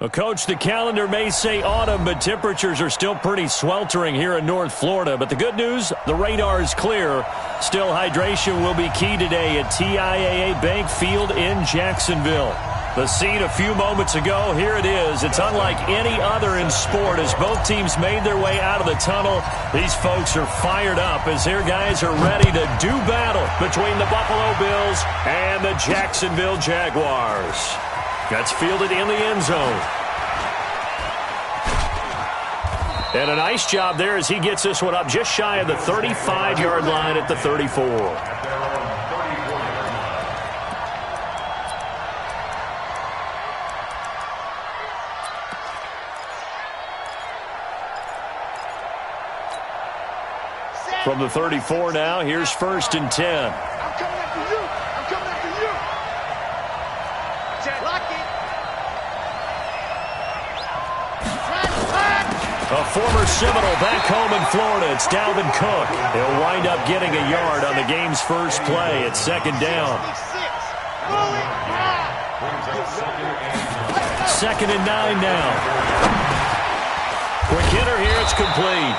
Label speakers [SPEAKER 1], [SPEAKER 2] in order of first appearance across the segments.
[SPEAKER 1] Well, Coach, the calendar may say autumn, but temperatures are still pretty sweltering here in North Florida. But the good news, the radar is clear. Still, hydration will be key today at TIAA Bank Field in Jacksonville. The scene a few moments ago, here it is. It's unlike any other in sport as both teams made their way out of the tunnel. These folks are fired up as their guys are ready to do battle between the Buffalo Bills and the Jacksonville Jaguars. Gets fielded in the end zone. And a nice job there as he gets this one up just shy of the 35-yard line at the 34. From the 34 now, here's 1st and 10. A former Seminole back home in Florida. It's Dalvin Cook. He'll wind up getting a yard on the game's first play. It's 2nd down. 2nd and 9 now. Quick hitter here. It's complete.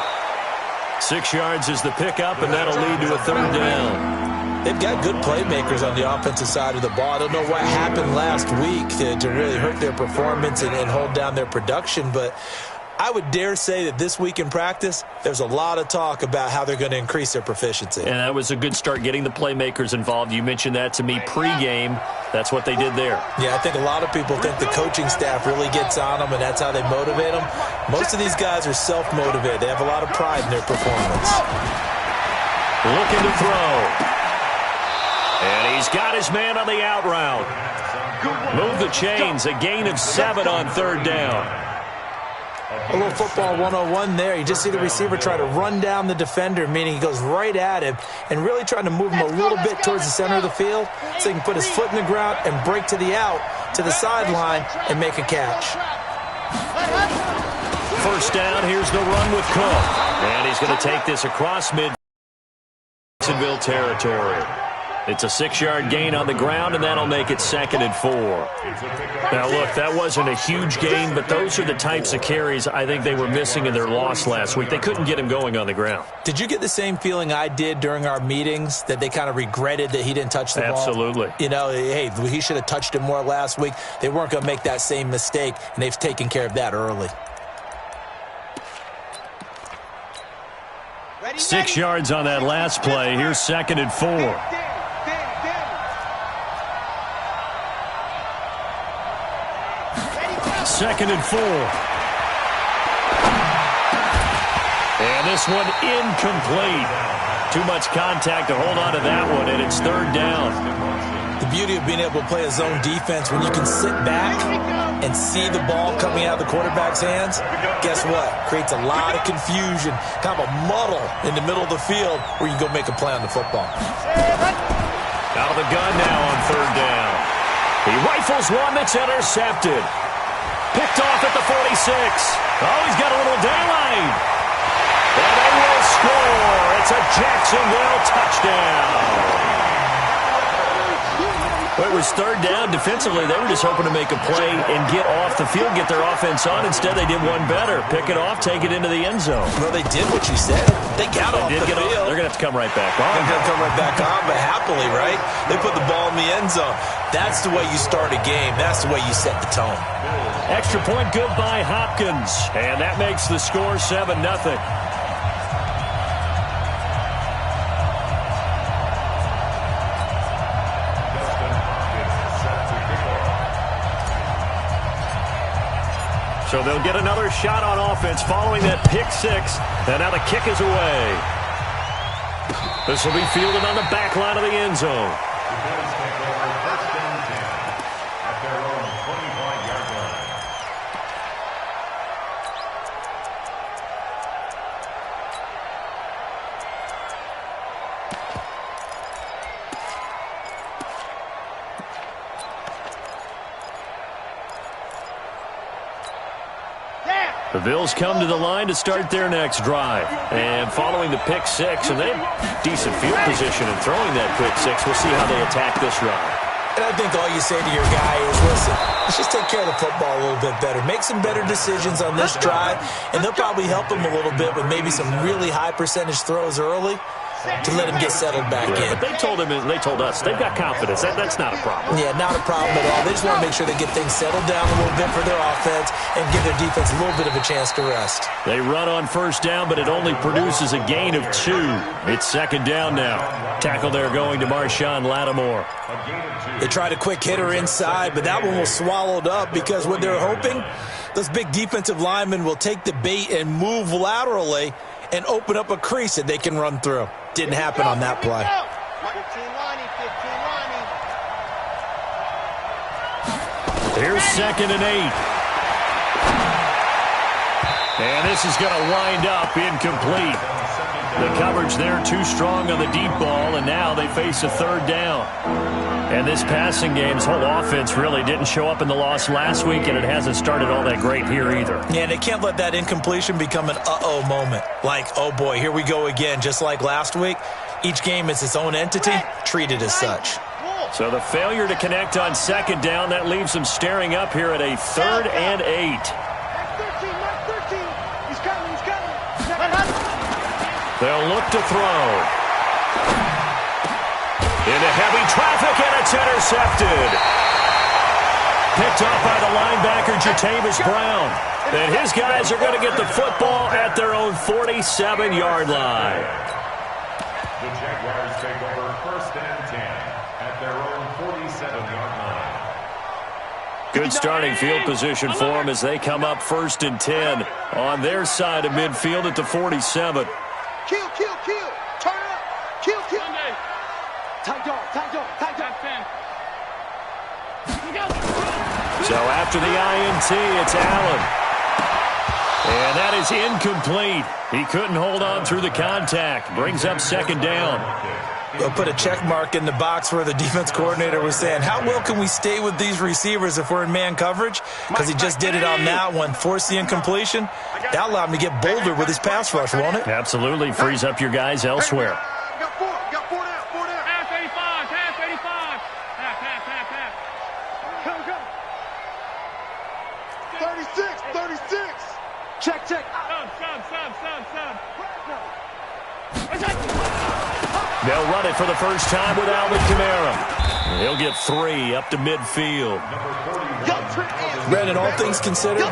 [SPEAKER 1] 6 yards is the pickup, and that'll lead to a 3rd down.
[SPEAKER 2] They've got good playmakers on the offensive side of the ball. I don't know what happened last week to really hurt their performance and hold down their production, but I would dare say that this week in practice, there's a lot of talk about how they're going to increase their proficiency.
[SPEAKER 1] And that was a good start getting the playmakers involved. You mentioned that to me pregame. That's what they did there.
[SPEAKER 2] Yeah, I think a lot of people think the coaching staff really gets on them, and that's how they motivate them. Most of these guys are self-motivated. They have a lot of pride in their performance.
[SPEAKER 1] Looking to throw. And he's got his man on the out route. Move the chains. A gain of 7 on 3rd down.
[SPEAKER 2] A little football 101 there. You just see the receiver try to run down the defender, meaning he goes right at him and really trying to move him a little bit towards the center of the field so he can put his foot in the ground and break to the out, to the sideline, and make a catch.
[SPEAKER 1] 1st down, here's the run with Cook. And he's going to take this across mid-Jacksonville territory. It's a 6-yard gain on the ground, and that'll make it 2nd and 4. Now, look, that wasn't a huge gain, but those are the types of carries I think they were missing in their loss last week. They couldn't get him going on the ground.
[SPEAKER 2] Did you get the same feeling I did during our meetings, that they kind of regretted that he didn't touch the ball?
[SPEAKER 1] Absolutely.
[SPEAKER 2] You know, hey, he should have touched it more last week. They weren't going to make that same mistake, and they've taken care of that early.
[SPEAKER 1] 6 yards on that last play. Here's 2nd and 4. 2nd and 4. And this one incomplete. Too much contact to hold on to that one, and it's 3rd down.
[SPEAKER 2] The beauty of being able to play a zone defense when you can sit back and see the ball coming out of the quarterback's hands, guess what? Creates a lot of confusion, kind of a muddle in the middle of the field where you can go make a play on the football.
[SPEAKER 1] Out of the gun now on 3rd down. He rifles one that's intercepted. Picked off at the 46. Oh, he's got a little daylight. And they will score. It's a Jacksonville touchdown. Well, it was 3rd down. Defensively, they were just hoping to make a play and get off the field, get their offense on. Instead, they did one better. Pick it off, take it into the end zone.
[SPEAKER 2] Well, they did what you said. They got off the field.
[SPEAKER 1] They're going to have to come right back on.
[SPEAKER 2] They're going to come right back on, but happily, right? They put the ball in the end zone. That's the way you start a game. That's the way you set the tone.
[SPEAKER 1] Extra point good by Hopkins. And that makes the score 7-0. So they'll get another shot on offense following that pick 6. And now the kick is away. This will be fielded on the back line of the end zone. The Bills come to the line to start their next drive. And following the pick 6, and they have decent field position in throwing that pick 6. We'll see how they attack this run.
[SPEAKER 2] And I think all you say to your guy is, listen, let's just take care of the football a little bit better. Make some better decisions on this drive, and they'll probably help him a little bit with maybe some really high percentage throws early to let him get settled back in.
[SPEAKER 1] But they told him, and they told us, they've got confidence. That's not a problem.
[SPEAKER 2] Yeah, not a problem at all. They just want to make sure they get things settled down a little bit for their offense and give their defense a little bit of a chance to rest.
[SPEAKER 1] They run on first down, but it only produces a gain of 2. It's second down now. Tackle there going to Marshawn Lattimore.
[SPEAKER 2] They tried a quick hitter inside, but that one was swallowed up because what they're hoping, those big defensive linemen will take the bait and move laterally and open up a crease that they can run through. Didn't happen on that play.
[SPEAKER 1] Here's 2nd and 8. And this is going to wind up incomplete. The coverage there too strong on the deep ball, and now they face a 3rd down. And this passing game's whole offense really didn't show up in the loss last week, and it hasn't started all that great here either.
[SPEAKER 2] Yeah, and they can't let that incompletion become an uh-oh moment. Like, oh boy, here we go again, just like last week. Each game is its own entity, treated as such.
[SPEAKER 1] So the failure to connect on 2nd down, that leaves them staring up here at a 3rd and 8. They'll look to throw. Into heavy traffic, and it's intercepted. Picked off by the linebacker, Jatavis Brown. And his guys are going to get the football at their own 47-yard line.
[SPEAKER 3] The Jaguars take over 1st and 10 at their own 47-yard line.
[SPEAKER 1] Good starting field position for them as they come up 1st and 10 on their side of midfield at the 47.
[SPEAKER 4] Kill. Turn up. Kill. Tight dog.
[SPEAKER 1] So after the INT, it's Allen. And that is incomplete. He couldn't hold on through the contact. Brings up 2nd down.
[SPEAKER 2] They'll put a check mark in the box where the defense coordinator was saying, how well can we stay with these receivers if we're in man coverage? Because he just did it on that one, forced the incompletion. That allowed him to get bolder with his pass rush, won't it?
[SPEAKER 1] Absolutely. Frees up your guys elsewhere.
[SPEAKER 4] Got four down. Pass 85. Pass. Go. 36. Check. Sub.
[SPEAKER 1] They'll run it for the first time with Alvin Kamara. He'll get 3 up to midfield.
[SPEAKER 2] Brandon, all things considered,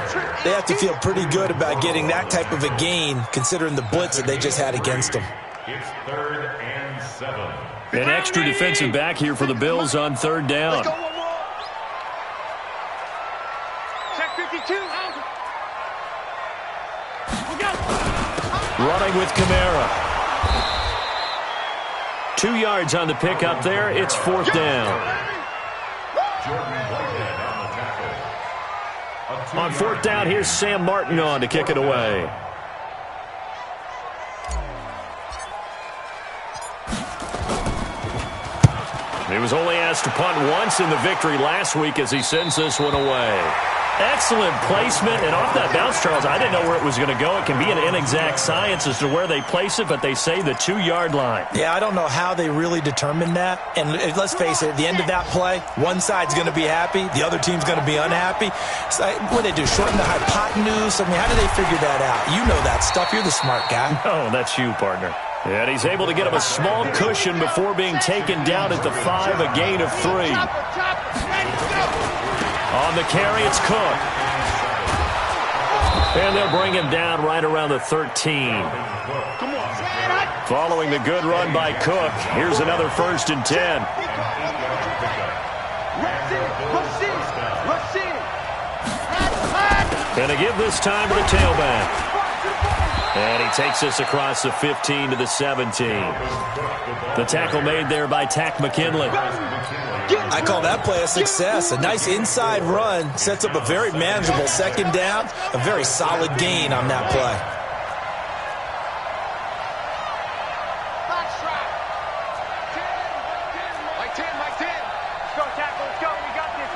[SPEAKER 2] they have to feel pretty good about getting that type of a gain, considering the blitz that they just had against them.
[SPEAKER 3] It's 3rd and 7.
[SPEAKER 1] An extra defensive back here for the Bills on 3rd down.
[SPEAKER 4] Check 52.
[SPEAKER 1] Running with Kamara. 2 yards on the pickup there. It's 4th down. On 4th down, here's Sam Martin on to kick it away. He was only asked to punt once in the victory last week as he sends this one away. Excellent placement, and off that bounce, Charles, I didn't know where it was going to go. It can be an inexact science as to where they place it, but they say the 2-yard line.
[SPEAKER 2] Yeah, I don't know how they really determined that. And let's face it, at the end of that play, one side's going to be happy, the other team's going to be unhappy. So, what do they do, shorten the hypotenuse? I mean, how do they figure that out? You know that stuff. You're the smart guy.
[SPEAKER 1] Oh, that's you, partner. And he's able to get him a small cushion before being taken down at the 5, a gain of 3. On the carry, it's Cook. And they'll bring him down right around the 13. Following the good run by Cook, here's another 1st and 10. And they give this time to the tailback. And he takes this across the 15 to the 17. The tackle made there by Tack McKinley.
[SPEAKER 2] I call that play a success. A nice inside run sets up a very manageable 2nd down. A very solid gain on that play.
[SPEAKER 4] Mike 10. Let's go, tackle. Let's go. We got this.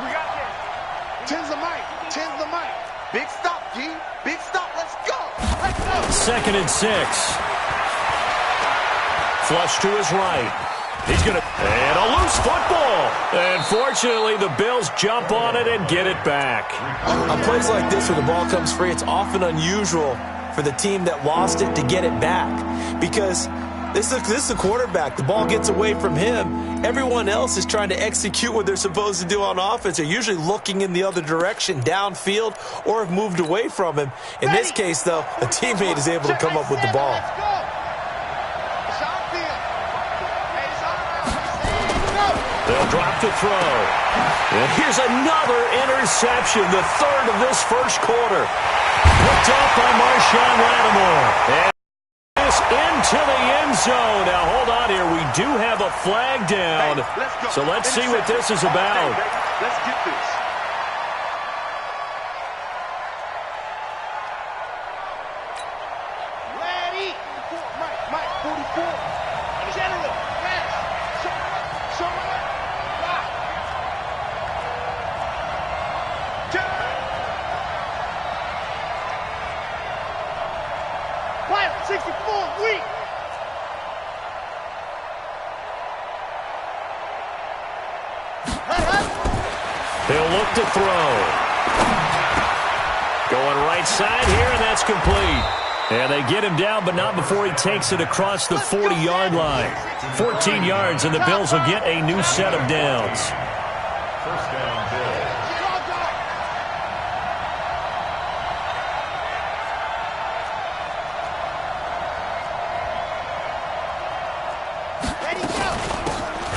[SPEAKER 4] 10's the mic. Big stop, G. Big stop. Let's go.
[SPEAKER 1] 2nd and 6. Flush to his right. He's going to... And a loose football. And fortunately, the Bills jump on it and get it back.
[SPEAKER 2] On plays like this where the ball comes free, it's often unusual for the team that lost it to get it back. Because this is a quarterback. The ball gets away from him. Everyone else is trying to execute what they're supposed to do on offense. They're usually looking in the other direction, downfield, or have moved away from him. In this case, though, a teammate is able to come up with the ball.
[SPEAKER 1] They'll drop to throw. And here's another interception, the third of this first quarter. Picked off by Marshawn Lattimore. And this into the end zone. Now, hold on here. We do have a flag down. So let's see what this is about.
[SPEAKER 4] Let's get this. Ready. Mike, 44. General, fast. Show it. Pilot 64, weak.
[SPEAKER 1] He'll look to throw. Going right side here, and that's complete. And they get him down, but not before he takes it across the 40-yard line. 14 yards, and the Bills will get a new set of downs.
[SPEAKER 3] First down, Bills.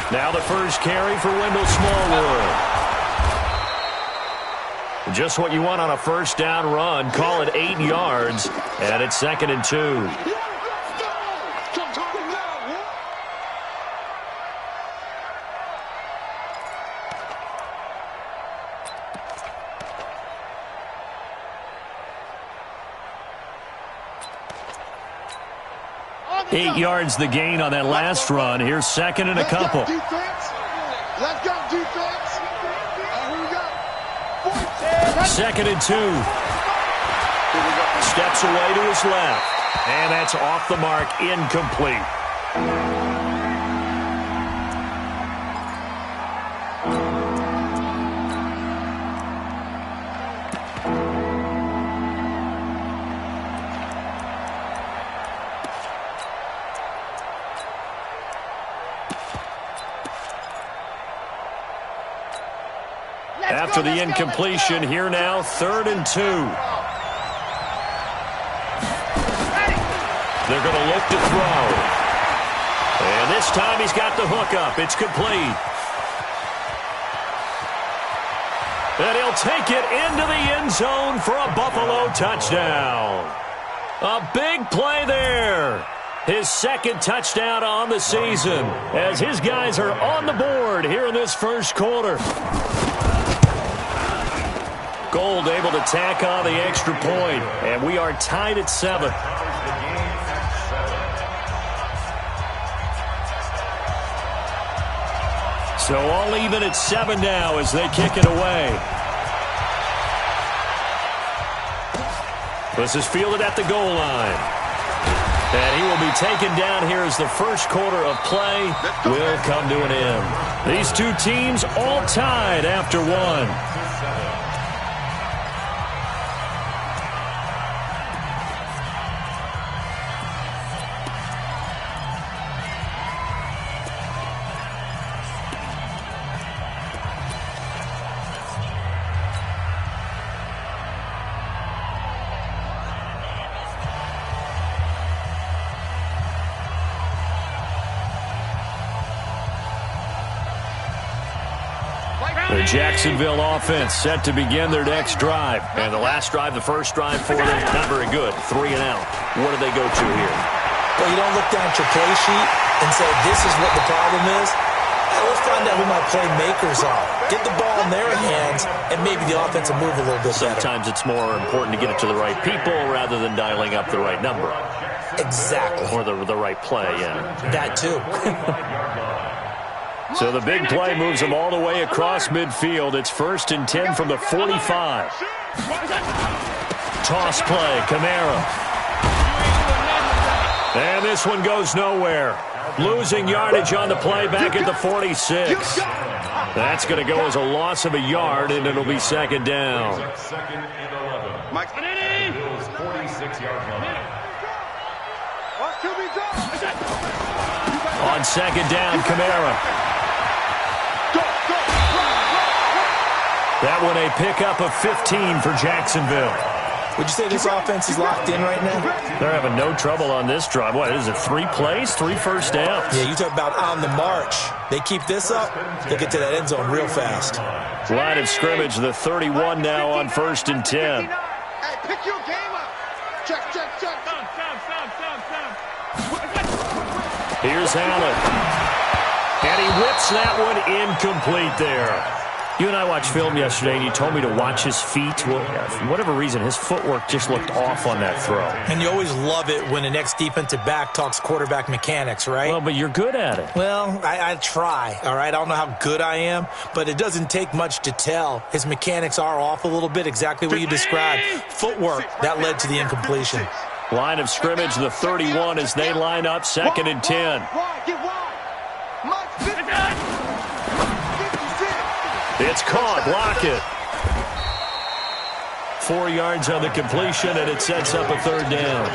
[SPEAKER 1] Now the first carry for Wendell Smallwood. Just what you want on a first down run. Call it 8 yards, and it's 2nd and 2. Eight yards the gain on that last run. Here's 2nd and a couple.
[SPEAKER 4] Let's go, defense. Here we go.
[SPEAKER 1] 2nd and 2. Steps away to his left. And that's off the mark, incomplete. After the incompletion, here now, 3rd and 2. They're going to look to throw. And this time he's got the hook up. It's complete. And he'll take it into the end zone for a Buffalo touchdown. A big play there. His 2nd touchdown on the season as his guys are on the board here in this first quarter. Gold able to tack on the extra point, and we are tied at 7. So all even at 7 now as they kick it away. This is fielded at the goal line. And he will be taken down here as the first quarter of play will come to an end. These two teams all tied after 1. The Jacksonville offense set to begin their next drive. And the last drive, the first drive for them, not very good. 3 and out. What do they go to here?
[SPEAKER 2] Well, you don't look down at your play sheet and say, this is what the problem is. Let's find out who my playmakers are. Get the ball in their hands, and maybe the offense will move a little bit better.
[SPEAKER 1] Sometimes it's more important to get it to the right people rather than dialing up the right number.
[SPEAKER 2] Exactly.
[SPEAKER 1] Or the right play, yeah.
[SPEAKER 2] That too.
[SPEAKER 1] So the big play moves them all the way across midfield. It's 1st and 10 from the 45. Toss play, Kamara. And this one goes nowhere. Losing yardage on the play back at the 46. That's going to go as a loss of a yard, and it'll be second down.
[SPEAKER 3] Second and 11. Mike, Bills 46-yard line.
[SPEAKER 1] On second down, Kamara. That one a pickup of 15 for Jacksonville.
[SPEAKER 2] Would you say this offense is locked in right now?
[SPEAKER 1] They're having no trouble on this drive. What is it, 3 plays, 3 first downs?
[SPEAKER 2] Yeah, you talk about on the march. They keep this up, they'll get to that end zone real fast.
[SPEAKER 1] Line of scrimmage, the 31 now on 1st and 10.
[SPEAKER 4] Hey, pick your game up. Check.
[SPEAKER 1] Here's Allen. And he whips that one incomplete there. You and I watched film yesterday, and you told me to watch his feet. Well, for whatever reason, his footwork just looked off on that throw.
[SPEAKER 2] And you always love it when the next defensive back talks quarterback mechanics, right?
[SPEAKER 1] Well, but you're good at it.
[SPEAKER 2] Well, I try, all right? I don't know how good I am, but it doesn't take much to tell. His mechanics are off a little bit, exactly what you described. Footwork, that led to the incompletion.
[SPEAKER 1] Line of scrimmage, the 31 as they line up, 2nd and 10. It's caught. Lockett. 4 yards on the completion, and it sets up a 3rd down.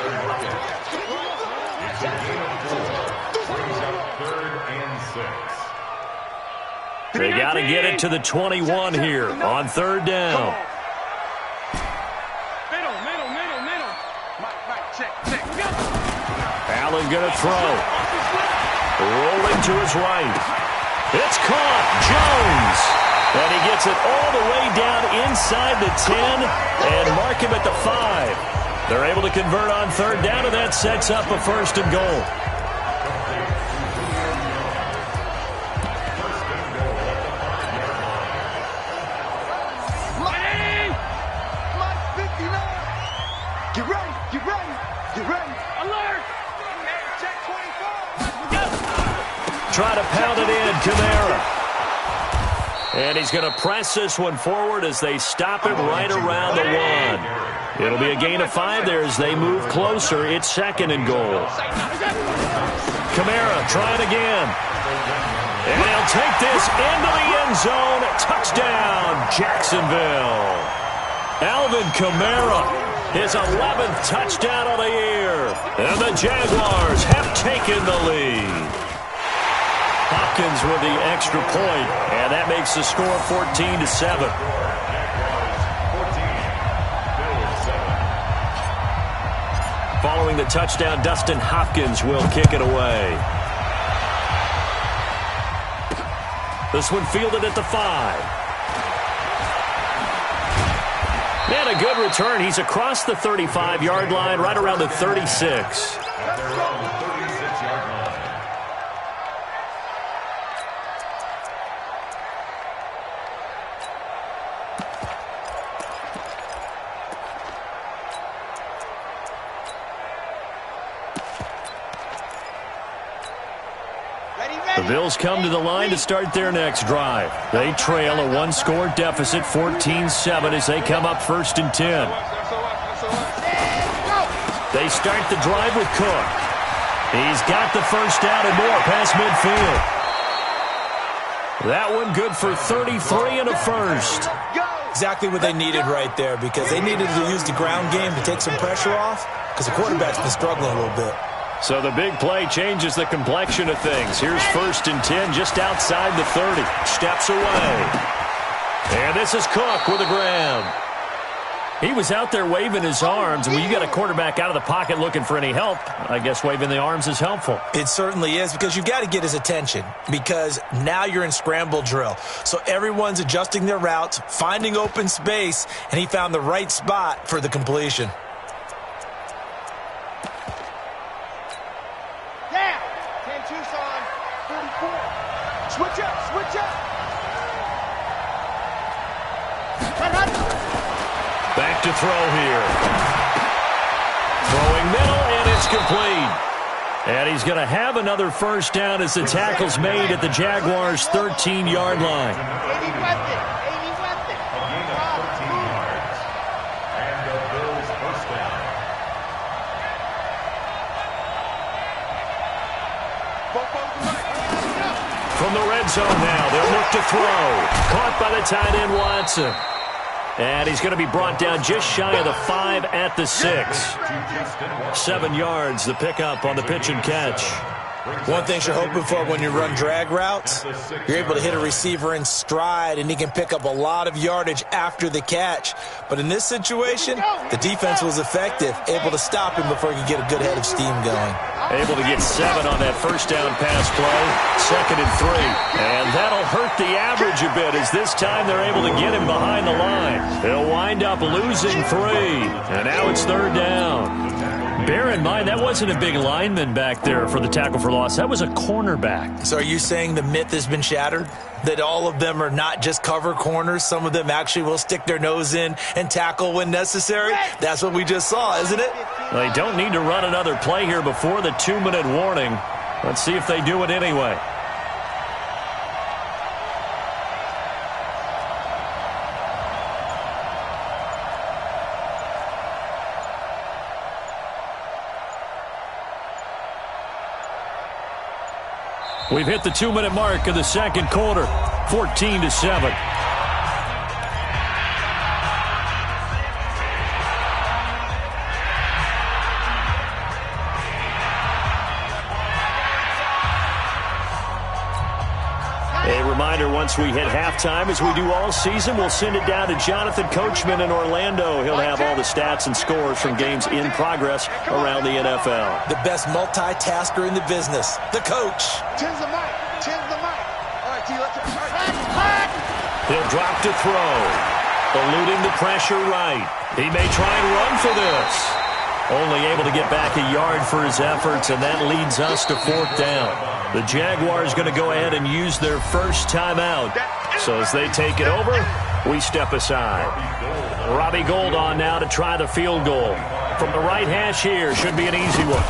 [SPEAKER 1] They got to get it to the 21 here on 3rd down. Allen going to throw. Rolling to his right. It's caught. Jones. And he gets it all the way down inside the 10 and mark him at the 5. They're able to convert on 3rd down, and that sets up a 1st and goal.
[SPEAKER 4] Get ready. Alert. Check 24.
[SPEAKER 1] Try to pound it in, Kamara. And he's going to press this one forward as they stop it right around the 1. It'll be a gain of 5 there as they move closer. It's 2nd and goal. Kamara trying again. And he'll take this into the end zone. Touchdown, Jacksonville. Alvin Kamara, his 11th touchdown of the year. And the Jaguars have taken the lead. Hopkins with the extra point, and that makes the score 14-7. Following the touchdown, Dustin Hopkins will kick it away. This one fielded at the 5. And a good return. He's across the 35-yard line, right around the 36. The Bills come to the line to start their next drive. They trail a 1-score deficit, 14-7, as they come up 1st and 10. They start the drive with Cook. He's got the 1st down and more past midfield. That one good for 33 and a 1st.
[SPEAKER 2] Exactly what they needed right there, because they needed to use the ground game to take some pressure off, because the quarterback's been struggling a little bit.
[SPEAKER 1] So the big play changes the complexion of things. Here's 1st and 10 just outside the 30. Steps away. And this is Cook with a grab. He was out there waving his arms. When you got a quarterback out of the pocket looking for any help, I guess waving the arms is helpful.
[SPEAKER 2] It certainly is, because you've got to get his attention, because now you're in scramble drill. So everyone's adjusting their routes, finding open space, and he found the right spot for the completion.
[SPEAKER 4] Switch up.
[SPEAKER 1] Back to throw here. Throwing middle, and it's complete. And he's going to have another 1st down as the tackle's made at the Jaguars' 13-yard line.
[SPEAKER 4] 80 left it.
[SPEAKER 3] A gain of 13 yards. And the Bills' 1st down.
[SPEAKER 1] From the red zone now, they'll look to throw. Caught by the tight end, Watson. And he's going to be brought down just shy of the 5 at the 6. 7 yards, the pickup on the pitch and catch.
[SPEAKER 2] One thing you're hoping for when you run drag routes, you're able to hit a receiver in stride, and he can pick up a lot of yardage after the catch. But in this situation, the defense was effective, able to stop him before he could get a good head of steam going.
[SPEAKER 1] Able to get 7 on that first down pass play. 2nd and 3. And that'll hurt the average a bit as this time they're able to get him behind the line. He'll wind up losing 3. And now it's 3rd down. Bear in mind, that wasn't a big lineman back there for the tackle for loss. That was a cornerback.
[SPEAKER 2] So are you saying the myth has been shattered? That all of them are not just cover corners? Some of them actually will stick their nose in and tackle when necessary? That's what we just saw, isn't it?
[SPEAKER 1] They don't need to run another play here before the 2-minute warning. Let's see if they do it anyway. We've hit the 2-minute mark of the second quarter, 14-7. A reminder, once we hit halftime, as we do all season, we'll send it down to Jonathan Coachman in Orlando. He'll have all the stats and scores from games in progress around the NFL.
[SPEAKER 2] The best multitasker in the business, the coach.
[SPEAKER 4] Tens the mic. Tens the mic. All right, T, let's go.
[SPEAKER 1] He'll drop to throw. Eluding the pressure right. He may try and run for this. Only able to get back a yard for his efforts, and that leads us to 4th down. The Jaguars going to go ahead and use their first timeout. So as they take it over, we step aside. Robbie Gould on now to try the field goal. From the right hash here, should be an easy one.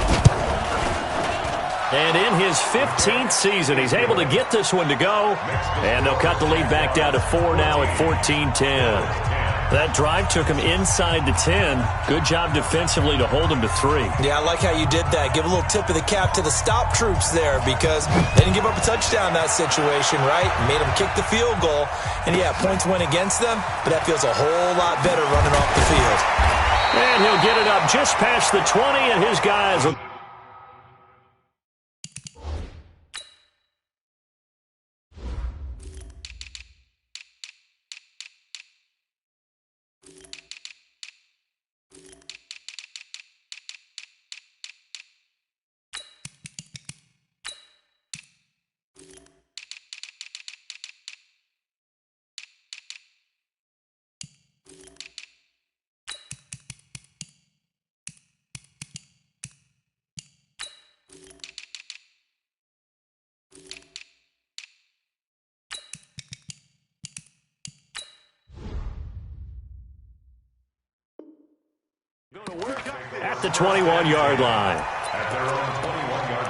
[SPEAKER 1] And in his 15th season, he's able to get this one to go. And they'll cut the lead back down to 4 now at 14-10. That drive took him inside the 10. Good job defensively to hold him to 3.
[SPEAKER 2] Yeah, I like how you did that. Give a little tip of the cap to the stop troops there because they didn't give up a touchdown in that situation, right? Made them kick the field goal. And, yeah, points went against them, but that feels a whole lot better running off the field.
[SPEAKER 1] And he'll get it up just past the 20, and his guys will... At the 21-yard line.
[SPEAKER 3] At their own 21-yard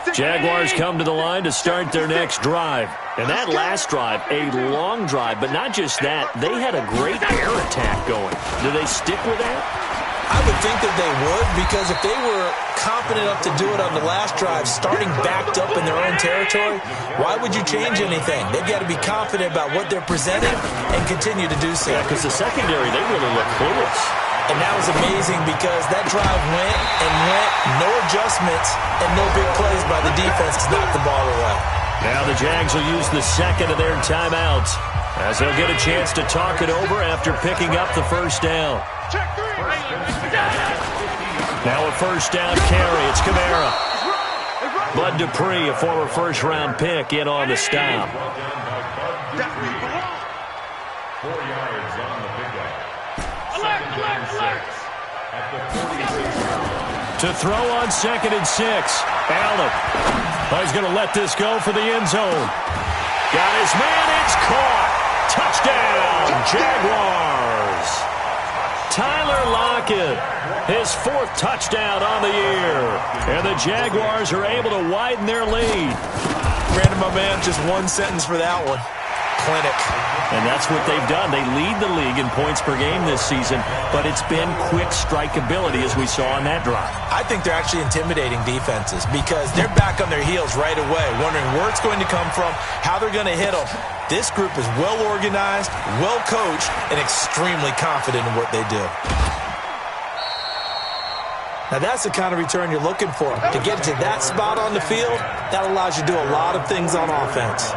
[SPEAKER 3] line.
[SPEAKER 1] Jaguars come to the line to start their next drive. And that last drive, a long drive, but not just that. They had a great air attack going. Do they stick with that?
[SPEAKER 2] I would think that they would because if they were confident enough to do it on the last drive, starting backed up in their own territory, why would you change anything? They've got to be confident about what they're presenting and continue to do so.
[SPEAKER 1] Yeah, because the secondary, they really look clueless.
[SPEAKER 2] And that was amazing because that drive went and went, no adjustments, and no big plays by the defense to knock the ball away.
[SPEAKER 1] Now the Jags will use the second of their timeouts as they'll get a chance to talk it over after picking up the first down. Now a first down carry. It's Kamara. Bud Dupree, a former first-round pick, in on the stop.
[SPEAKER 3] 4 yards on the pickup. 2nd and 6. At the 46.
[SPEAKER 1] To throw on 2nd and 6. Allen. He's going to let this go for the end zone. Got his man. It's caught. Touchdown, Jaguars. Tyler Lockett, his 4th touchdown on the year. And the Jaguars are able to widen their lead.
[SPEAKER 2] Brandon, my man, just one sentence for that one. clinic.
[SPEAKER 1] And that's what they've done. They lead the league in points per game this season, but it's been quick strikeability as we saw on that drive.
[SPEAKER 2] I think they're actually intimidating defenses because they're back on their heels right away, wondering where it's going to come from, how they're going to hit them. This group is well organized, well coached, and extremely confident in what they do. Now that's the kind of return you're looking for. To get to that spot on the field, that allows you to do a lot of things on offense.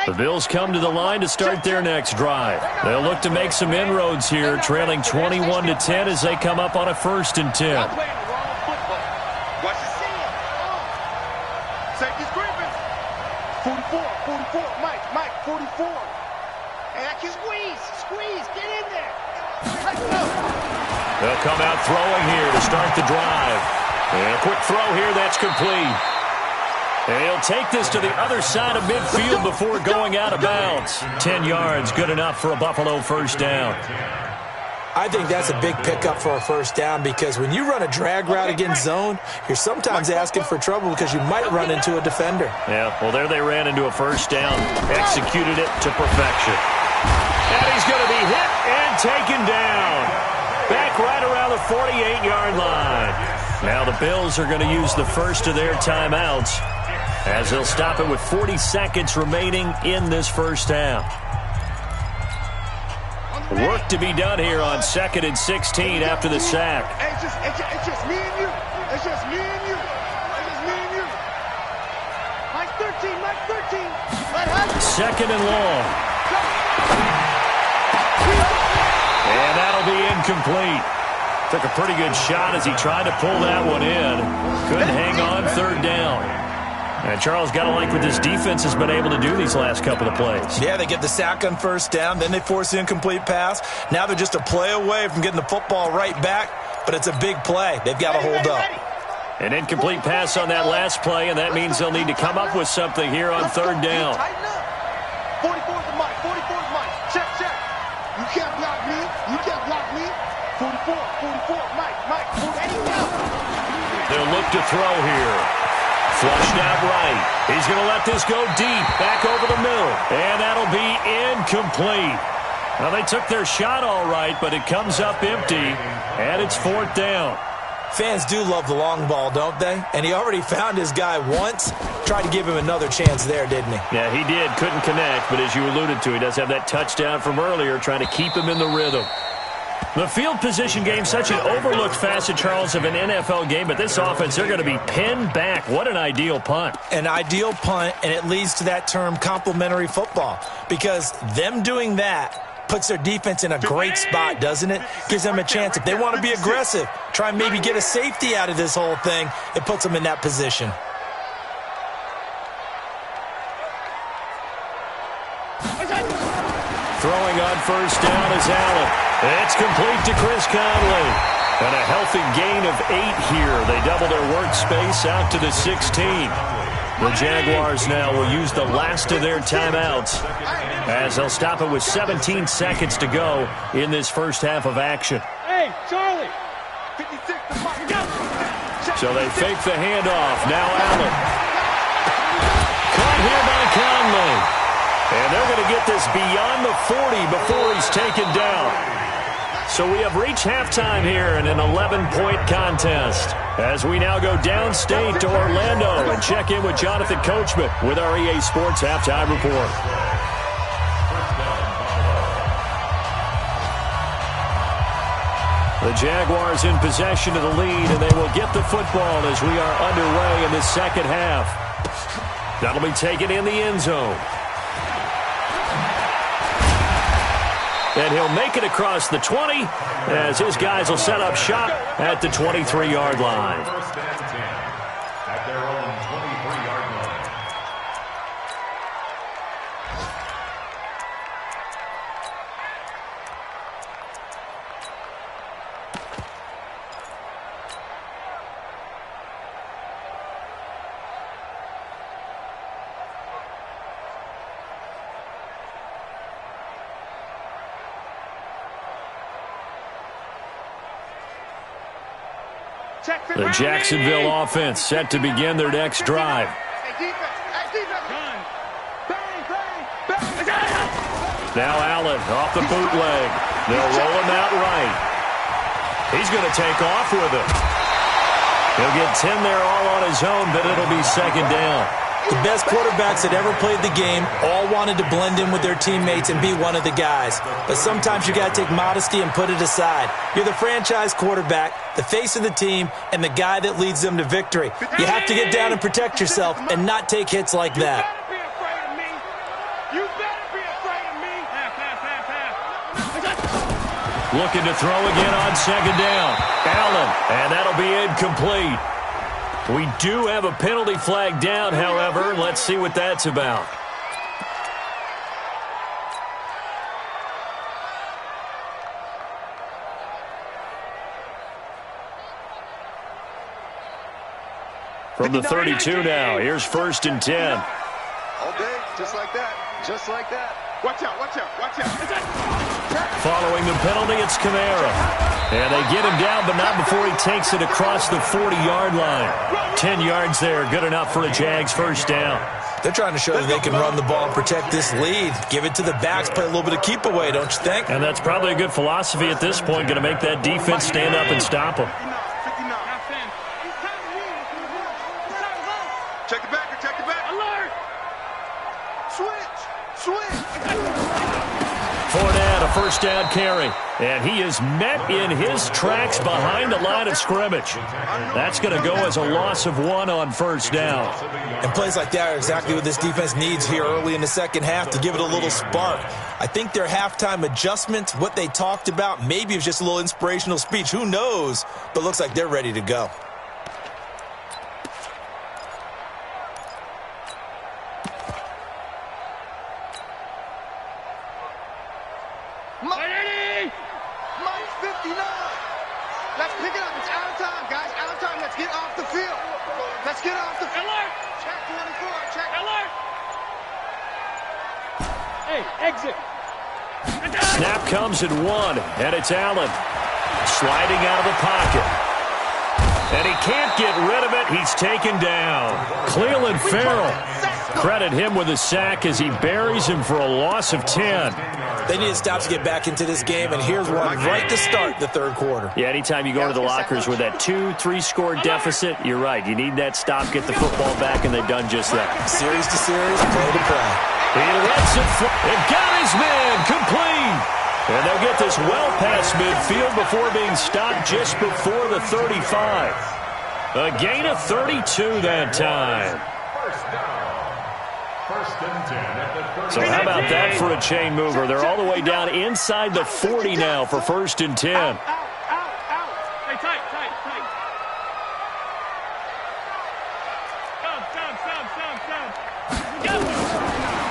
[SPEAKER 1] The Bills come to the line to start their next drive. They'll look to make some inroads here, trailing 21-10 as they come up on a 1st and 10.
[SPEAKER 4] Safety's creeping. 44, Mike, 44. And I can squeeze, get in there.
[SPEAKER 1] They'll come out throwing here to start the drive. And a quick throw here, that's complete. And he'll take this to the other side of midfield before going out of bounds. 10 yards, good enough for a Buffalo 1st down.
[SPEAKER 2] I think that's a big pickup for a 1st down because when you run a drag route against zone, you're sometimes asking for trouble because you might run into a defender.
[SPEAKER 1] Yeah, well, there they ran into a 1st down, executed it to perfection. And he's going to be hit and taken down. Back right around the 48-yard line. Now the Bills are going to use the first of their timeouts as they'll stop it with 40 seconds remaining in this 1st down. Work to be done here on 2nd and 16 after the sack.
[SPEAKER 4] It's just me and you. It's just me and you. It's just me and you. Mike 13.
[SPEAKER 1] 2nd and long. And that'll be incomplete. Took a pretty good shot as he tried to pull that one in. Couldn't hang on 3rd down. And Charles, got to like what this defense has been able to do these last couple of plays.
[SPEAKER 2] Yeah, they get the sack on 1st down, then they force the incomplete pass. Now they're just a play away from getting the football right back, but it's a big play. They've got to hold up.
[SPEAKER 1] An incomplete pass on that last play, and that means they'll need to come up with something here on 3rd down.
[SPEAKER 4] 44's the Mike. 44's Mike. Check. You can't block me. 44, Mike. 40.
[SPEAKER 1] They'll look to throw here. Flushed out right. He's going to let this go deep, back over the middle. And that'll be incomplete. Well, they took their shot all right, but it comes up empty, and it's 4th down.
[SPEAKER 2] Fans do love the long ball, don't they? And he already found his guy once. Tried to give him another chance there, didn't he?
[SPEAKER 1] Yeah, he did. Couldn't connect, but as you alluded to, he does have that touchdown from earlier, trying to keep him in the rhythm. The field position game, such an overlooked facet, Charles, of an NFL game, but this offense, they're going to be pinned back. What an ideal punt.
[SPEAKER 2] An ideal punt, and it leads to that term complementary football, because them doing that puts their defense in a great spot, doesn't it? Gives them a chance. If they want to be aggressive, try and maybe get a safety out of this whole thing, it puts them in that position.
[SPEAKER 1] Throwing on 1st down is Allen. It's complete to Chris Conley. And a healthy gain of 8 here. They double their workspace out to the 16. The Jaguars now will use the last of their timeouts as they'll stop it with 17 seconds to go in this 1st half of action.
[SPEAKER 4] Hey, Charlie. 56 to Mike.
[SPEAKER 1] So they fake the handoff. Now Allen. Caught here by Conley. And they're going to get this beyond the 40 before he's taken down. So we have reached halftime here in an 11-point contest as we now go downstate to Orlando and check in with Jonathan Coachman with our EA Sports Halftime Report. The Jaguars in possession of the lead, and they will get the football as we are underway in the 2nd half. That'll be taken in the end zone. And he'll make it across the 20 as his guys will set up shop at the 23-yard line.
[SPEAKER 3] 1st and 10 at their own 23-yard line.
[SPEAKER 1] The Jacksonville offense set to begin their next drive. Now Allen off the bootleg. They'll roll him out right. He's going to take off with it. He'll get 10 there all on his own, but it'll be second down.
[SPEAKER 2] The best quarterbacks that ever played the game all wanted to blend in with their teammates and be one of the guys. But sometimes you got to take modesty and put it aside. You're the franchise quarterback, the face of the team, and the guy that leads them to victory. You have to get down and protect yourself and not take hits like that.
[SPEAKER 1] Looking to throw again on second down. Allen, and that'll be incomplete. We do have a penalty flag down, however. Let's see what that's about. From the 32 now, here's 1st and 10.
[SPEAKER 4] All day, just like that, just like that. Watch out, watch out, watch out.
[SPEAKER 1] Following the penalty, it's Kamara. And they get him down, but not before he takes it across the 40-yard line. 10 yards there, good enough for a Jags first down.
[SPEAKER 2] They're trying to show that they can run the ball and protect this lead. Give it to the backs, play a little bit of keep away, don't you think?
[SPEAKER 1] And that's probably a good philosophy at this point, going to make that defense stand up and stop them.
[SPEAKER 4] Check the back, check the back. Alert! Switch!
[SPEAKER 1] Fournette, a first down carry. And he is met in his tracks behind the line of scrimmage. That's going to go as a loss of 1 on first down.
[SPEAKER 2] And plays like that are exactly what this defense needs here early in the second half to give it a little spark. I think their halftime adjustment, what they talked about, maybe it was just a little inspirational speech. Who knows? But looks like they're ready to go.
[SPEAKER 4] Mike 59. Let's pick it up. It's out of time, guys. Out of time. Let's get off the field. Let's get off the field. Alert! Check 24. Check. Alert!
[SPEAKER 5] Hey, exit.
[SPEAKER 1] Snap comes at 1, and it's Allen. Sliding out of the pocket. And he can't get rid of it. He's taken down. Cleveland Farrell. Credit him with a sack as he buries him for a loss of 10.
[SPEAKER 2] They need to stop to get back into this game, and here's one right to start the third quarter.
[SPEAKER 1] Yeah, anytime you go to the lockers with that 2-3 score deficit, you're right. You need that stop, get the football back, and they've done just that.
[SPEAKER 2] Series to series, play to play.
[SPEAKER 1] He lets it fly. And got his man complete. And they'll get this well past midfield before being stopped just before the 35. A gain of 32 that time.
[SPEAKER 3] First down. 1st and 10 at the 30.
[SPEAKER 1] So how about that for a chain mover? They're all the way down inside the 40 now for 1st and 10.
[SPEAKER 5] Out. Hey, tight. Stop.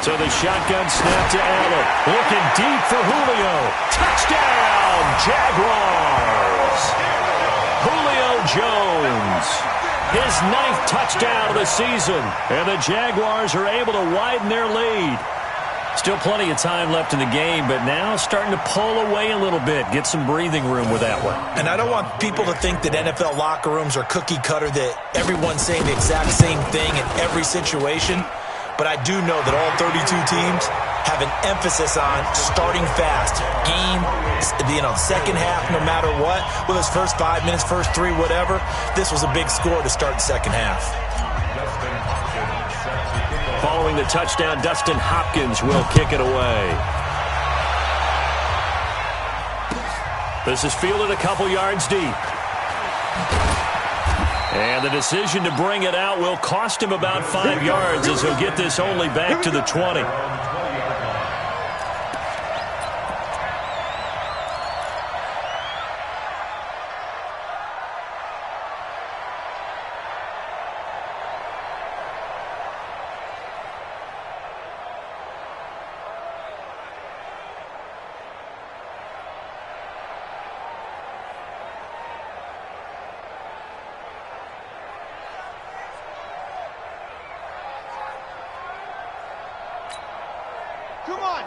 [SPEAKER 1] So the shotgun snap to Allen. Looking deep for Julio. Touchdown, Jaguars. Julio Jones. His 9th touchdown of the season. And the Jaguars are able to widen their lead. Still plenty of time left in the game, but now starting to pull away a little bit. Get some breathing room with that one.
[SPEAKER 2] And I don't want people to think that NFL locker rooms are cookie cutter, that everyone's saying the exact same thing in every situation. But I do know that all 32 teams have an emphasis on starting fast. Game, second half, no matter what. Whether it's first 5 minutes, first 3, whatever. This was a big score to start the second half.
[SPEAKER 1] Following the touchdown, Dustin Hopkins will kick it away. This is fielded a couple yards deep. And the decision to bring it out will cost him about 5 yards as he'll get this only back to the 20.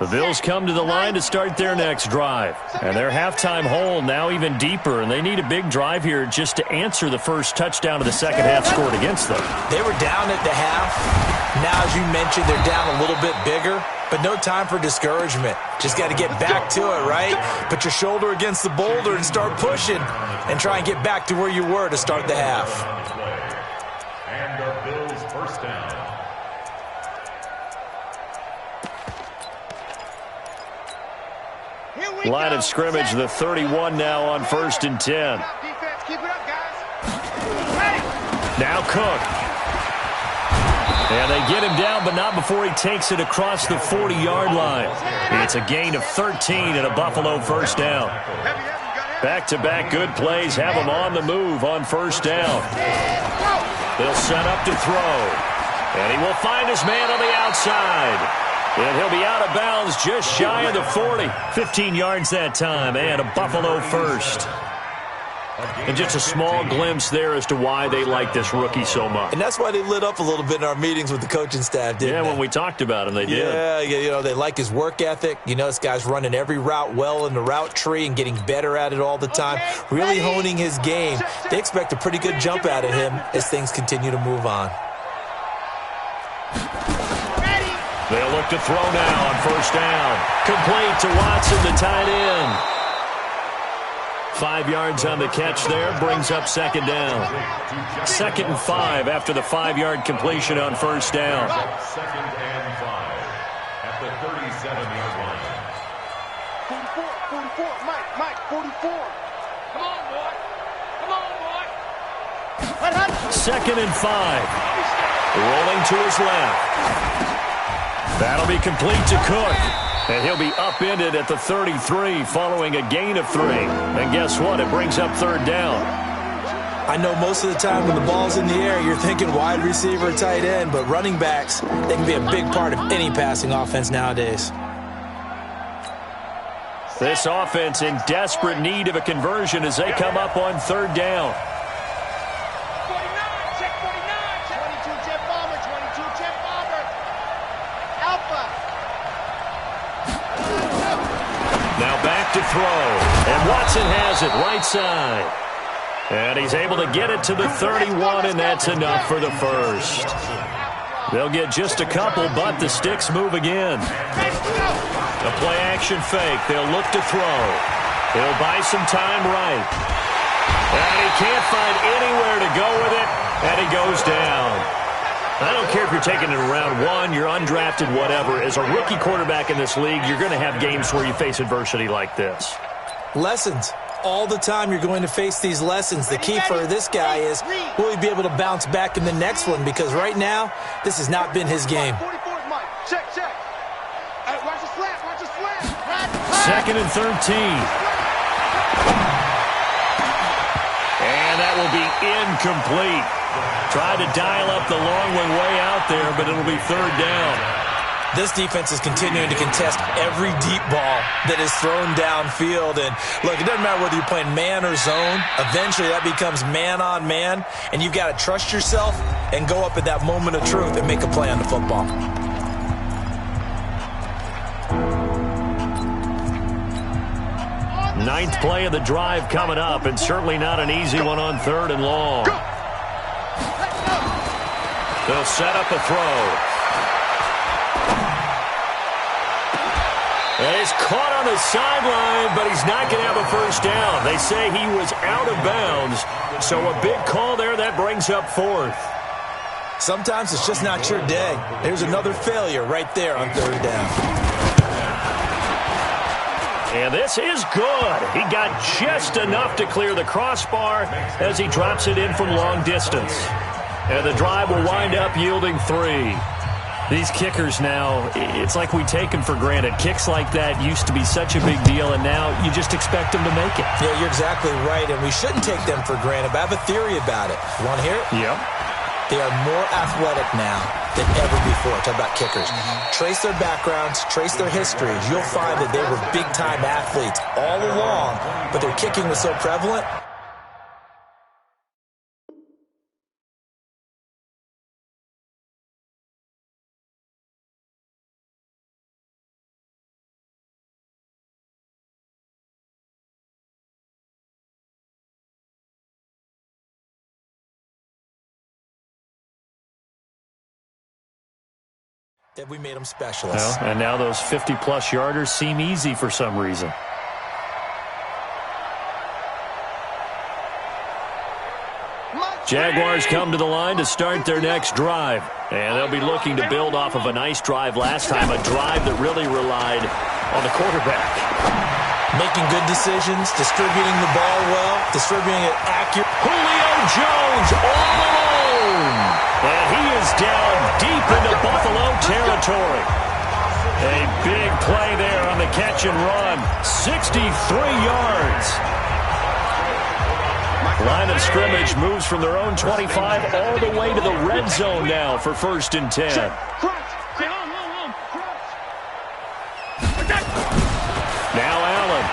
[SPEAKER 1] The Bills come to the line to start their next drive. And their halftime hole now even deeper, and they need a big drive here just to answer the first touchdown of the second half scored against them.
[SPEAKER 2] They were down at the half. Now, as you mentioned, they're down a little bit bigger, but no time for discouragement. Just got to get back to it, right? Put your shoulder against the boulder and start pushing and try and get back to where you were to start the half.
[SPEAKER 3] And the Bills first down.
[SPEAKER 1] Line of scrimmage, the 31 now on 1st and 10. Now Cook. And they get him down, but not before he takes it across the 40-yard line. It's a gain of 13 and a Buffalo first down. Back-to-back good plays have him on the move on first down. They'll set up to throw. And he will find his man on the outside. And he'll be out of bounds just shy of the 40. 15 yards that time, and a Buffalo first. And just a small glimpse there as to why they like this rookie so much.
[SPEAKER 2] And that's why they lit up a little bit in our meetings with the coaching staff, didn't they?
[SPEAKER 1] Yeah, when we talked about him, they did.
[SPEAKER 2] Yeah, you know, they like his work ethic. You know, this guy's running every route well in the route tree and getting better at it all the time, really honing his game. They expect a pretty good jump out of him as things continue to move on.
[SPEAKER 1] They'll look to throw now on first down. Complete to Watson, the tight end. 5 yards on the catch there, brings up second down. 2nd and 5 after the 5-yard completion on first down.
[SPEAKER 3] 2nd and 5 at the 37-yard line.
[SPEAKER 4] 44, Mike, 44. Come on, boy. Come on, boy.
[SPEAKER 1] 2nd and 5. Rolling to his left. That'll be complete to Cook. And he'll be upended at the 33 following a gain of 3. And guess what? It brings up third down.
[SPEAKER 2] I know most of the time when the ball's in the air, you're thinking wide receiver, tight end, but running backs, they can be a big part of any passing offense nowadays.
[SPEAKER 1] This offense in desperate need of a conversion as they come up on third down.
[SPEAKER 4] 49, check 49. 22, Jet Bomber, 22, Jet Bomber. Alpha.
[SPEAKER 1] Now back to throw. And Watson has it right side. And he's able to get it to the 31, and that's enough for the first. They'll get just a couple, but the sticks move again. A play-action fake. They'll look to throw. He'll buy some time right. And he can't find anywhere to go with it, and he goes down. I don't care if you're taking it in round 1, you're undrafted, whatever. As a rookie quarterback in this league, you're going to have games where you face adversity like this.
[SPEAKER 2] Lessons. All the time you're going to face these lessons. The key for this guy is, will he be able to bounce back in the next one? Because right now, this has not been his game.
[SPEAKER 4] 44 is Mike. Check. Watch the slant, watch the slant.
[SPEAKER 1] 2nd and 13. And that will be incomplete. Tried to dial up the long one way out there, but it'll be third down.
[SPEAKER 2] This defense is continuing to contest every deep ball that is thrown downfield. And look, it doesn't matter whether you're playing man or zone. Eventually, that becomes man on man. And you've got to trust yourself and go up at that moment of truth and make a play on the football.
[SPEAKER 1] Ninth play of the drive coming up, and certainly not an easy one on third and long. They'll set up a throw. And he's caught on the sideline, but he's not going to have a first down. They say he was out of bounds, so a big call there that brings up fourth.
[SPEAKER 2] Sometimes it's just not your day. There's another failure right there on third down.
[SPEAKER 1] And this is good. He got just enough to clear the crossbar as he drops it in from long distance. And the drive will wind up yielding 3. These kickers now, it's like we take them for granted. Kicks like that used to be such a big deal, and now you just expect them to make it.
[SPEAKER 2] Yeah, you're exactly right, and we shouldn't take them for granted, but I have a theory about it. You want to hear it?
[SPEAKER 1] Yep.
[SPEAKER 2] They are more athletic now than ever before. Talk about kickers. Trace their backgrounds, trace their histories. You'll find that they were big-time athletes all along, but their kicking was so prevalent, That we made them specialists.
[SPEAKER 1] Well, and now those 50-plus yarders seem easy for some reason. Jaguars come to the line to start their next drive. And they'll be looking to build off of a nice drive last time, a drive that really relied on the quarterback.
[SPEAKER 2] Making good decisions, distributing the ball well, distributing it accurate.
[SPEAKER 1] Julio Jones all alone. And he is down deep into Buffalo territory. A big play there on the catch and run. 63 yards. Line of scrimmage moves from their own 25 all the way to the red zone now for 1st and 10. Now Allen.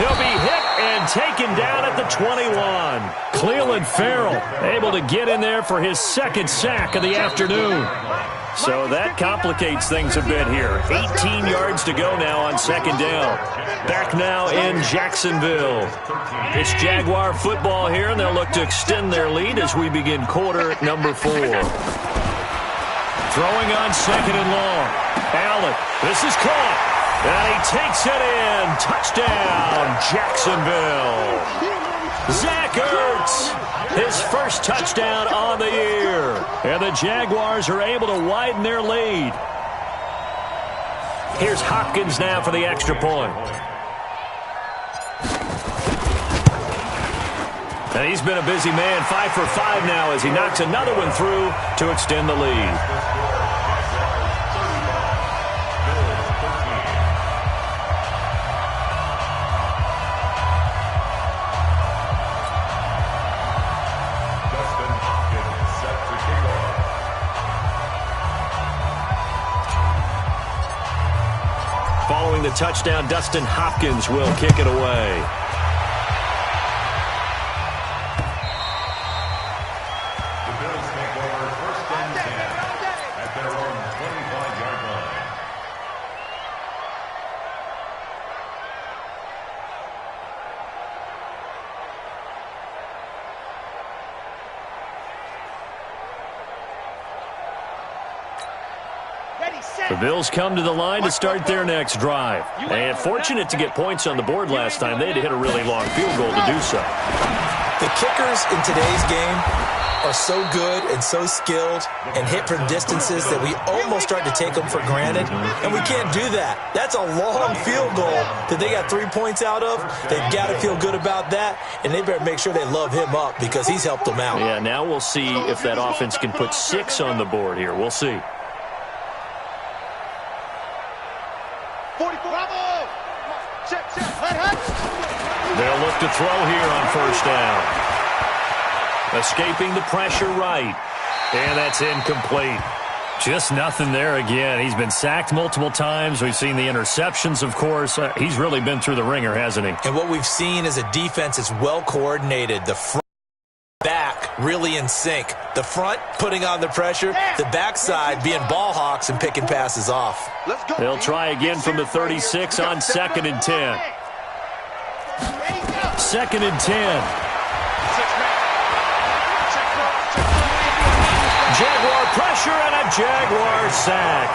[SPEAKER 1] He'll be hit and taken down at the 21. Clelin Ferrell able to get in there for his 2nd sack of the afternoon. So that complicates things a bit here. 18 yards to go now on 2nd down. Back now in Jacksonville. It's Jaguar football here, and they'll look to extend their lead as we begin quarter number 4. Throwing on 2nd and long. Allen, this is caught. And he takes it in. Touchdown, Jacksonville. Zach Ertz, his 1st touchdown on the year. And the Jaguars are able to widen their lead. Here's Hopkins now for the extra point. And he's been a busy man, 5 for 5 now as he knocks another one through to extend the lead. Following the touchdown, Dustin Hopkins will kick it away.
[SPEAKER 3] The Bills take over 1st and 10 at their own 25-yard line.
[SPEAKER 1] The Bills come to the line to start their next drive. And fortunate to get points on the board last time. They had to hit a really long field goal to do so.
[SPEAKER 2] The kickers in today's game are so good and so skilled and hit from distances that we almost start to take them for granted. And we can't do that. That's a long field goal that they got 3 points out of. They've got to feel good about that. And they better make sure they love him up because he's helped them out.
[SPEAKER 1] Yeah, now we'll see if that offense can put 6 on the board here. We'll see. They'll look to throw here on 1st down. Escaping the pressure right. And that's incomplete. Just nothing there again. He's been sacked multiple times. We've seen the interceptions, of course. He's really been through the ringer, hasn't he?
[SPEAKER 2] And what we've seen is a defense that's well coordinated. The front, back really in sync. The front putting on the pressure. The backside being ball hawks and picking passes off.
[SPEAKER 1] They'll try again from the 36 on 2nd and 10. 2nd and 10. Jaguar pressure and a Jaguar sack.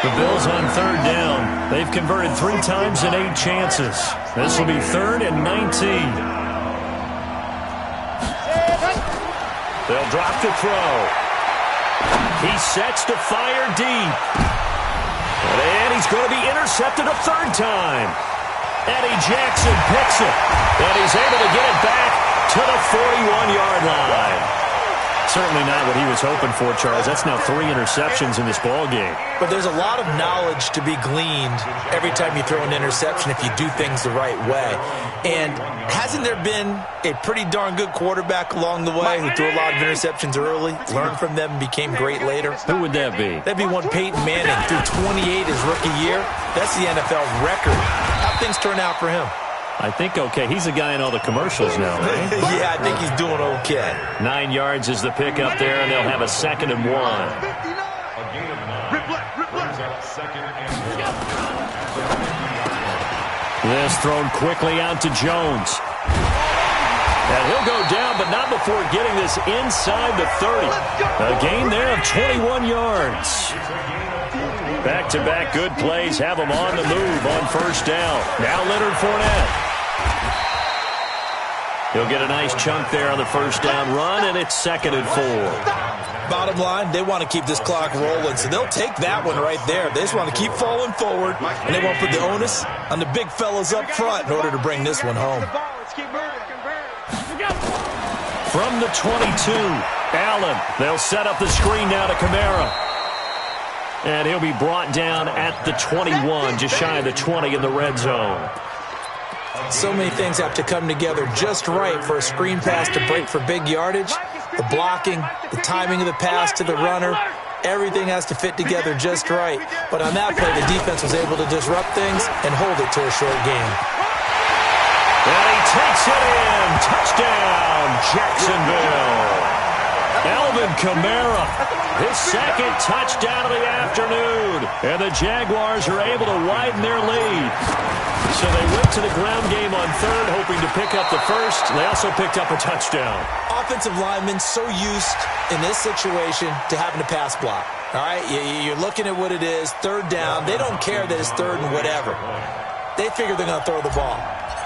[SPEAKER 1] The Bills on 3rd down. They've converted 3 times in 8 chances. This will be 3rd and 19. They'll drop to throw. He sets to fire deep. And he's going to be intercepted a 3rd time. Eddie Jackson picks it. And he's able to get it back to the 41-yard line. Certainly not what he was hoping for, Charles. That's now 3 interceptions in this ball game.
[SPEAKER 2] But there's a lot of knowledge to be gleaned every time you throw an interception if you do things the right way. And hasn't there been a pretty darn good quarterback along the way who threw a lot of interceptions early, learned from them, and became great later?
[SPEAKER 1] Who would that be?
[SPEAKER 2] That'd be one Peyton Manning, threw 28 his rookie year. That's the NFL record. How'd things turn out for him?
[SPEAKER 1] I think okay. He's a guy in all the commercials now, right?
[SPEAKER 2] Yeah, I think he's doing okay.
[SPEAKER 1] 9 yards is the pick up there, and they'll have a 2nd and 1.
[SPEAKER 3] A gain of 9. Brings up 2nd and 1.
[SPEAKER 1] This thrown quickly out to Jones. And he'll go down, but not before getting this inside the 30. A gain there of 21 yards. Back-to-back good plays have him on the move on first down. Now Leonard Fournette. He'll get a nice chunk there on the first down run, and it's 2nd and 4.
[SPEAKER 2] Bottom line, they want to keep this clock rolling, so they'll take that one right there. They just want to keep falling forward, and they won't put the onus on the big fellas up front in order to bring this one home.
[SPEAKER 1] From the 22, Allen. They'll set up the screen now to Kamara. And he'll be brought down at the 21, just shy of the 20 in the red zone.
[SPEAKER 2] So many things have to come together just right for a screen pass to break for big yardage. The blocking, the timing of the pass to the runner, everything has to fit together just right. But on that play, the defense was able to disrupt things and hold it to a short game.
[SPEAKER 1] And he takes it in. Touchdown, Jacksonville. Alvin Kamara, his 2nd touchdown of the afternoon. And the Jaguars are able to widen their lead. So they went to the ground game on 3rd, hoping to pick up the first. They also picked up a touchdown.
[SPEAKER 2] Offensive linemen so used in this situation to having to pass block. All right, you're looking at what it is, 3rd down. They don't care that it's 3rd and whatever. They figure they're going to throw the ball.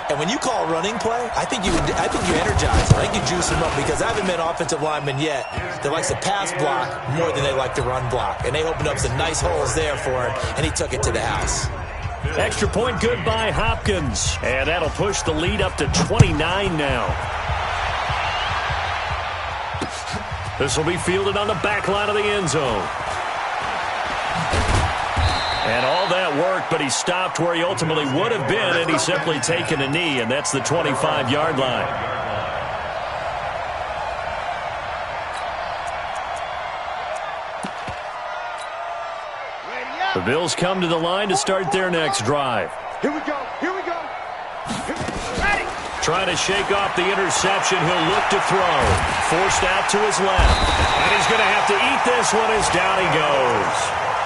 [SPEAKER 2] And when you call a running play, I think you energize them. I think you juice them up, because I haven't met an offensive lineman yet that likes to pass block more than they like to run block. And they opened up some nice holes there for him, and he took it to the house.
[SPEAKER 1] Extra point good by Hopkins. And that'll push the lead up to 29 now. This will be fielded on the back line of the end zone. And all that worked, but he stopped where he ultimately would have been, and he's simply taken a knee, and that's the 25-yard line. The Bills come to the line to start their next drive.
[SPEAKER 4] Here we go. Here we go. Ready.
[SPEAKER 1] Trying to shake off the interception. He'll look to throw. Forced out to his left. And he's going to have to eat this one as down he goes.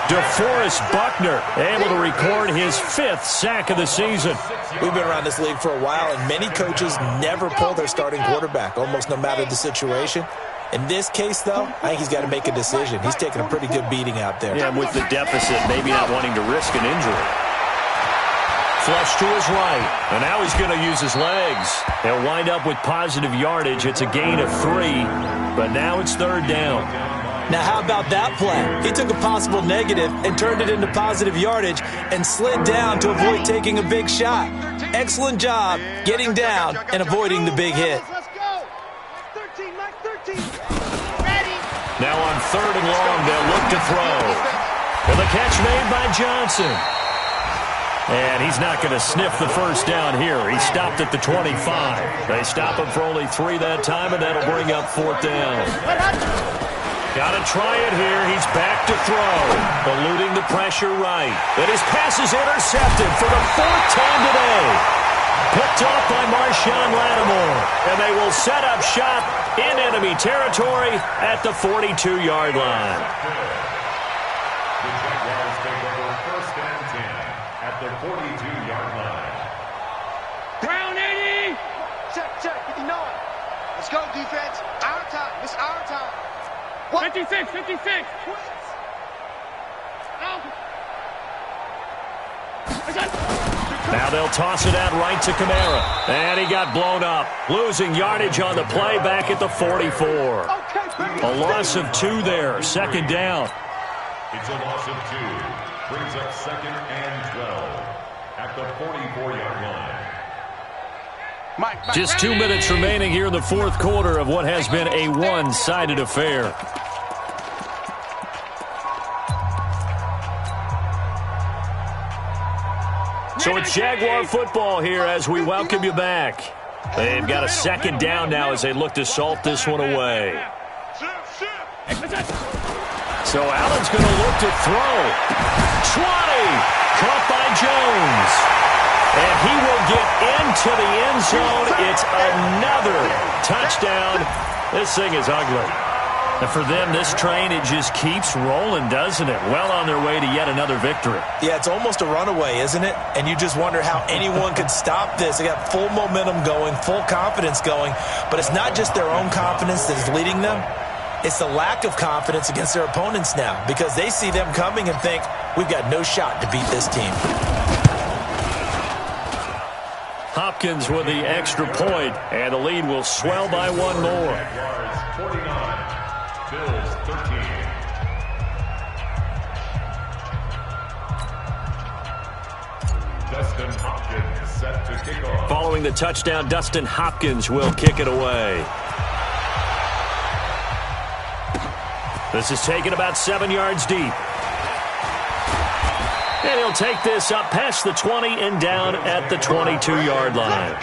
[SPEAKER 1] DeForest Buckner able to record his 5th sack of the season.
[SPEAKER 2] We've been around this league for a while, and many coaches never pull their starting quarterback, almost no matter the situation. In this case, though, I think he's got to make a decision. He's taking a pretty good beating out there.
[SPEAKER 1] Yeah, with the deficit, maybe not wanting to risk an injury. Flush to his right, and now he's going to use his legs. He'll wind up with positive yardage. It's a gain of 3, but now it's 3rd down.
[SPEAKER 2] Now, how about that play? He took a possible negative and turned it into positive yardage and slid down to avoid taking a big shot. Excellent job getting down and avoiding the big hit.
[SPEAKER 4] Let's go. 13. Ready.
[SPEAKER 1] Now on 3rd and long, they'll look to throw. And the catch made by Johnson. And he's not going to sniff the first down here. He stopped at the 25. They stop him for only 3 that time, and that'll bring up 4th down. Got to try it here. He's back to throw. Eluding the pressure right. And his pass is intercepted for the 4th time today. Picked off by Marshawn Lattimore. And they will set up shop in enemy territory at the 42-yard line.
[SPEAKER 3] The Jaguars take over 1st and 10 at the 42-yard line.
[SPEAKER 5] Ground 80.
[SPEAKER 4] Check. 59. Let's go, defense. Our time. It's our time.
[SPEAKER 5] 56.
[SPEAKER 1] Now they'll toss it out right to Kamara. And he got blown up. Losing yardage on the play back at the 44. A loss of 2 there. 2nd down.
[SPEAKER 3] It's a loss of 2. Brings up 2nd and 12 at the 44-yard line.
[SPEAKER 1] Just 2 minutes remaining here in the 4th quarter of what has been a one-sided affair. So it's Jaguar football here as we welcome you back. They've got a 2nd down now as they look to salt this one away. So Allen's going to look to throw. 20! Caught by Jones. And he will get into the end zone. It's another touchdown. This thing is ugly. And for them, this train, it just keeps rolling, doesn't it? Well on their way to yet another victory.
[SPEAKER 2] Yeah, it's almost a runaway, isn't it? And you just wonder how anyone could stop this. They got full momentum going, full confidence going. But it's not just their own confidence that is leading them. It's the lack of confidence against their opponents now, because they see them coming and think, we've got no shot to beat this team.
[SPEAKER 1] Hopkins with the extra point, and the lead will swell by one more.
[SPEAKER 3] Jaguars 49, Bills 13. Dustin Hopkins set to kick off.
[SPEAKER 1] Following the touchdown, Dustin Hopkins will kick it away. This is taken about 7 yards deep. And he'll take this up past the 20 and down at the 22-yard line.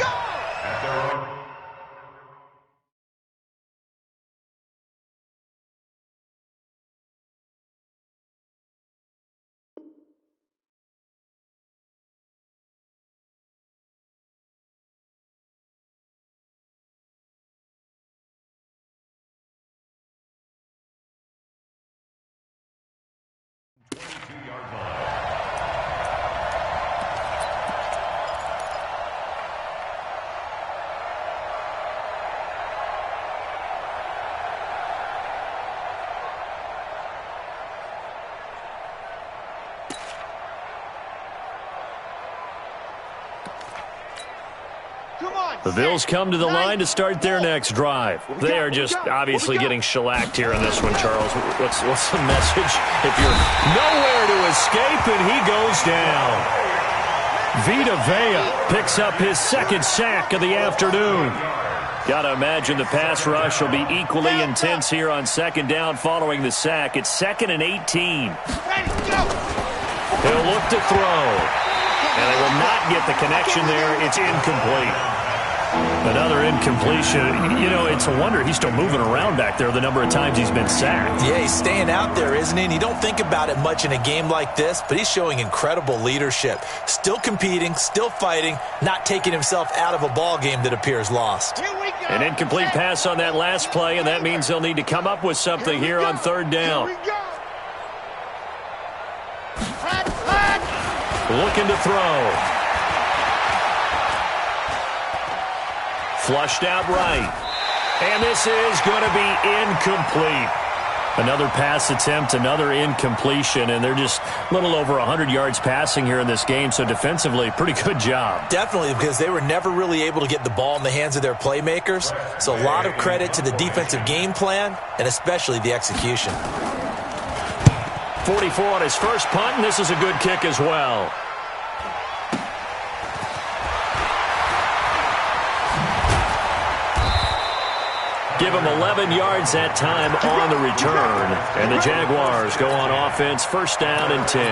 [SPEAKER 1] The Bills come to the line to start their next drive. They are just obviously getting shellacked here in this one, Charles. What's the message? If you're nowhere to escape, and he goes down. Vita Vea picks up his second sack of the afternoon. Got to imagine the pass rush will be equally intense here on second down following the sack. It's 2nd and 18. He'll look to throw. And they will not get the connection there. It's incomplete. Another incompletion. You know, it's a wonder he's still moving around back there the number of times he's been sacked.
[SPEAKER 2] Yeah, he's staying out there, isn't he? And you don't think about it much in a game like this, but he's showing incredible leadership. Still competing, still fighting, not taking himself out of a ball game that appears lost.
[SPEAKER 1] An incomplete pass on that last play, and that means they'll need to come up with something here on third down. Looking to throw. Flushed out right. And this is going to be incomplete. Another pass attempt, another incompletion, and they're just a little over 100 yards passing here in this game, so defensively, pretty good job.
[SPEAKER 2] Definitely, because they were never really able to get the ball in the hands of their playmakers, so a lot of credit to the defensive game plan and especially the execution.
[SPEAKER 1] 44 on his first punt, and this is a good kick as well. Give him 11 yards that time on the return. And the Jaguars go on offense, first down and 10.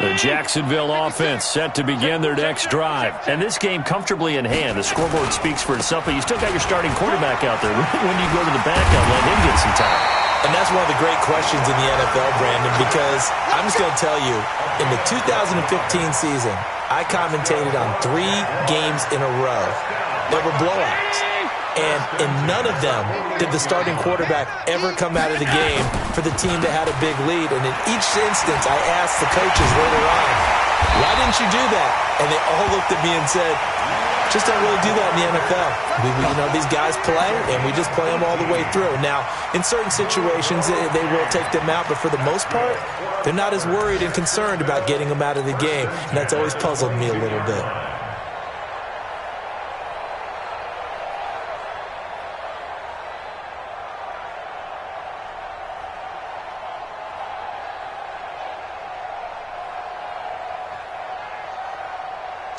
[SPEAKER 1] The Jacksonville offense set to begin their next drive. And this game comfortably in hand. The scoreboard speaks for itself, but you still got your starting quarterback out there. When do you go to the backup, let him get some time?
[SPEAKER 2] And that's one of the great questions in the NFL, Brandon, because I'm just going to tell you, in the 2015 season, I commentated on 3 games in a row that were blowouts. And in none of them did the starting quarterback ever come out of the game for the team that had a big lead. And in each instance, I asked the coaches later on, why didn't you do that? And they all looked at me and said, just don't really do that in the NFL. You know, these guys play, and we just play them all the way through. Now, in certain situations, they will take them out, but for the most part, they're not as worried and concerned about getting them out of the game, and that's always puzzled me a little bit.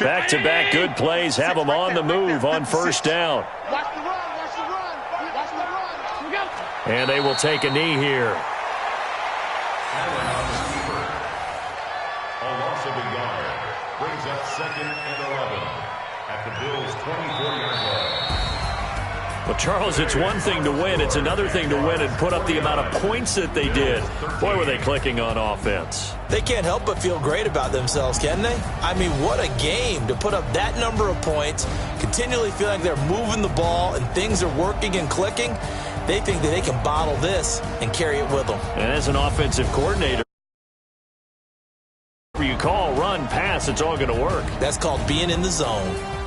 [SPEAKER 1] Back-to-back good plays have them on the move on first down.
[SPEAKER 4] Watch the run, watch the run, watch the run. Here we go.
[SPEAKER 1] And they will take a knee here.
[SPEAKER 3] Allen on the keeper. A loss of a yard. Brings up 2nd and 11 at the Bills' 24-yard line.
[SPEAKER 1] Well, Charles, it's one thing to win. It's another thing to win and put up the amount of points that they did. Boy, were they clicking on offense.
[SPEAKER 2] They can't help but feel great about themselves, can they? I mean, what a game to put up that number of points, continually feel like they're moving the ball and things are working and clicking. They think that they can bottle this and carry it with them.
[SPEAKER 1] And as an offensive coordinator, you call, run, pass, it's all going to work.
[SPEAKER 2] That's called being in the zone.